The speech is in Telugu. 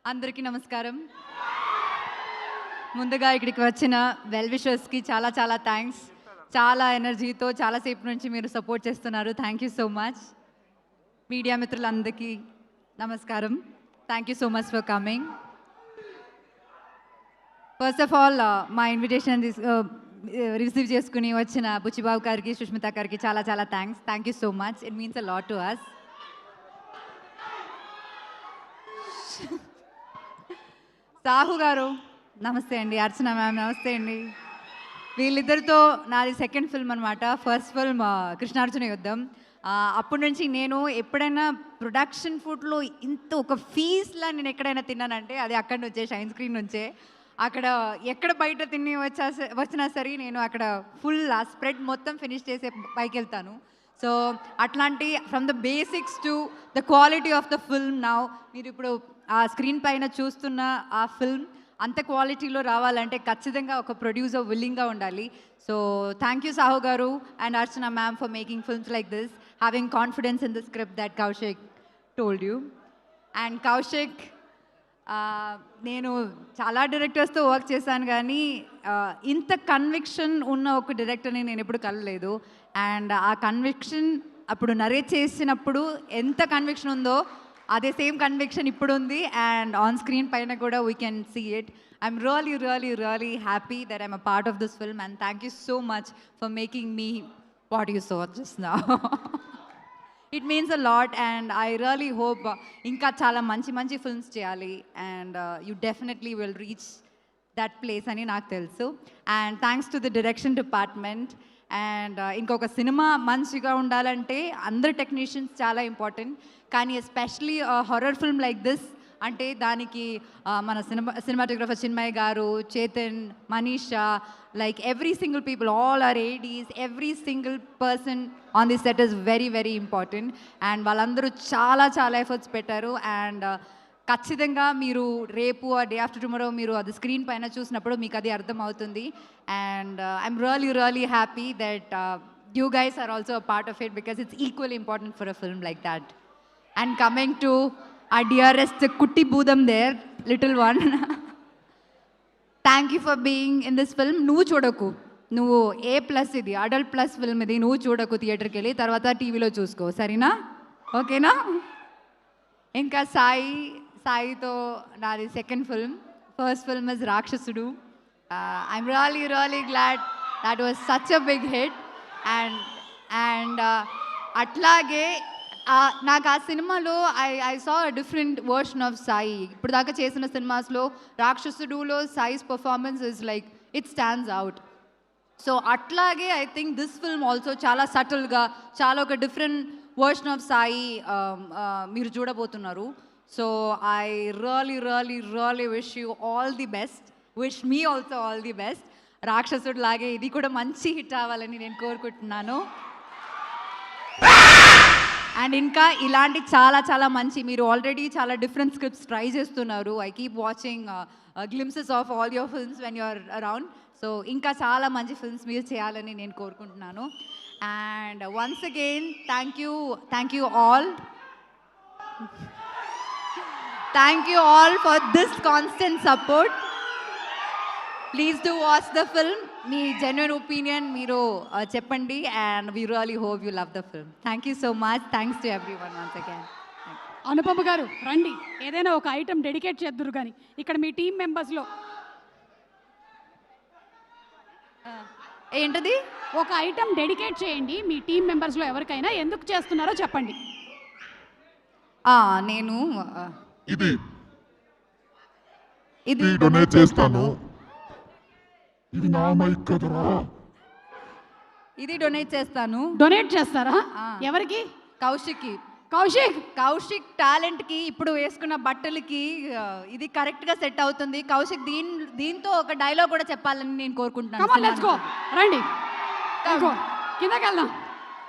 అందరికీ నమస్కారం. ముందుగా ఇక్కడికి వచ్చిన వెల్ విషర్స్కి చాలా చాలా థ్యాంక్స్. చాలా ఎనర్జీతో చాలాసేపు నుంచి మీరు సపోర్ట్ చేస్తున్నారు. Thank you so much. Media మిత్రులందరికీ నమస్కారం. Thank you so much for coming. First of all మా ఇన్విటేషన్ రిసీవ్ చేసుకుని వచ్చిన బుచ్చిబాబు గారికి, సుష్మిత గారికి చాలా చాలా thanks. Thank you so much. It means a lot to us. Sahu garu నమస్తే అండి. అర్చన మ్యామ్ నమస్తే అండి. వీళ్ళిద్దరితో నాది సెకండ్ ఫిల్మ్ అనమాట. First film Krishnarjuna Yuddham. అప్పటి నుంచి నేను ఎప్పుడైనా ప్రొడక్షన్ ఫుడ్లో ఇంత ఒక ఫీజ్లా నేను ఎక్కడైనా తిన్నానంటే అది అక్కడి నుంచే, షైన్ స్క్రీన్ నుంచే. అక్కడ ఎక్కడ బయట తిని వచ్చినా సరే నేను అక్కడ ఫుల్ ఆ స్ప్రెడ్ మొత్తం ఫినిష్ చేసే పైకి వెళ్తాను. సో అట్లాంటి from the basics to the quality of the film now మీరు ఇప్పుడు ఆ స్క్రీన్ పైన చూస్తున్న ఆ ఫిల్మ్ అంత క్వాలిటీలో రావాలంటే ఖచ్చితంగా ఒక ప్రొడ్యూసర్ విల్లింగ్గా ఉండాలి. సో థ్యాంక్ యూ సాహు గారు and Archana ma'am for making films like this, having confidence in the script that Kaushik told you. And Kaushik, నేను చాలా డైరెక్టర్స్తో వర్క్ చేశాను కానీ ఇంత కన్విక్షన్ ఉన్న ఒక డైరెక్టర్ని నేను ఎప్పుడు కలలేదు. అండ్ ఆ కన్విక్షన్ అప్పుడు నరేట్ చేసినప్పుడు ఎంత కన్విక్షన్ ఉందో అదే సేమ్ కన్విక్షన్ ఇప్పుడు ఉంది. అండ్ ఆన్ స్క్రీన్ పైన కూడా we can see it. I'm really really really happy that I'm a part of this film and thank you so much for making me what you so just now. It means a lot and I really hope ఇంకా చాలా మంచి మంచి ఫిల్మ్స్ చేయాలి and you definitely will reach that place అని నాకు తెలుసు. And thanks to the direction department. And ఇంకొక సినిమా మంచిగా ఉండాలంటే అందరు టెక్నీషియన్స్ చాలా ఇంపార్టెంట్, కానీ especially horror film like this అంటే దానికి మన సినిమాటోగ్రఫర్ చిన్మయ్ గారు, Chetan, Manisha, like every single people, all our ADs, every single person on this set is very very important and వాళ్ళందరూ చాలా చాలా ఎఫర్ట్స్ పెట్టారు. అండ్ ఖచ్చితంగా మీరు రేపు ఆ డే ఆఫ్టర్ టుమారో మీరు అది స్క్రీన్ పైన చూసినప్పుడు మీకు అది అర్థం అవుతుంది. And I'm really really happy that you guys are also a part of it because it's equally important for a film like that. And coming to our dearest Kutti Boodam there, little one. Thank you for being in this film. నువ్వు చూడకు, నువ్వు A+ ఇది అడల్ట్ ప్లస్ ఫిల్మ్ ఇది, నువ్వు చూడకు థియేటర్కి వెళ్ళి, తర్వాత టీవీలో చూసుకో, సరేనా? ఓకేనా? ఇంకా సాయితో నాది second film. First film is Rakshasudu. I'm really really glad that was such a big hit. And అట్లాగే నాకు ఆ సినిమాలో I saw different version of Sai. ఇప్పుడు దాకా చేసిన సినిమాస్లో రాక్షసుడులో Sai's performance is like it stands out. So అట్లాగే I think this film also చాలా సటిల్గా చాలా ఒక డిఫరెంట్ వర్షన్ ఆఫ్ సాయి మీరు చూడబోతున్నారు. So I really really really wish you all the best. Wish me also all the best. రాక్షసుడు లాగే ఇది కూడా మంచి హిట్ అవ్వాలని నేను కోరుకుంటున్నాను. అండ్ ఇంకా ఇలాంటి చాలా చాలా మంచి, మీరు ఆల్రెడీ చాలా డిఫరెంట్ స్క్రిప్ట్స్ ట్రై చేస్తున్నారు. I keep watching glimpses of all your films when you're around. So ఇంకా చాలా మంచి ఫిల్మ్స్ మీరు చేయాలని నేను కోరుకుంటున్నాను. And once again thank you all. Thank you all for this constant support. Please do watch the film. మీ జెన్యున్ ఒపీనియన్ మీరు చెప్పండి and we really hope you love the film. Thank you so much. Thanks to everyone once again. Anupama గారు రండి, ఏదైనా ఒక ఐటమ్ డెడికేట్ చేద్దురు కానీ ఇక్కడ మీ టీం మెంబర్స్లో ఏంటది? ఒక ఐటమ్ డెడికేట్ చేయండి మీ టీం మెంబర్స్లో ఎవరికైనా. ఎందుకు చేస్తున్నారో చెప్పండి. నేను ఇది డొనేట్ చేస్తాను. ఇది నా మైక్ కదరా. ఇది డొనేట్ చేస్తాను. డొనేట్ చేస్తారా? ఎవరికి? కౌశిక్ టాలెంట్కి, ఇప్పుడు వేసుకున్న బట్టలకి ఇది కరెక్ట్గా సెట్ అవుతుంది. కౌశిక్ దీంతో ఒక డైలాగ్ కూడా చెప్పాలని నేను కోరుకుంటున్నాను. రండి కిందకి వెళ్దాం.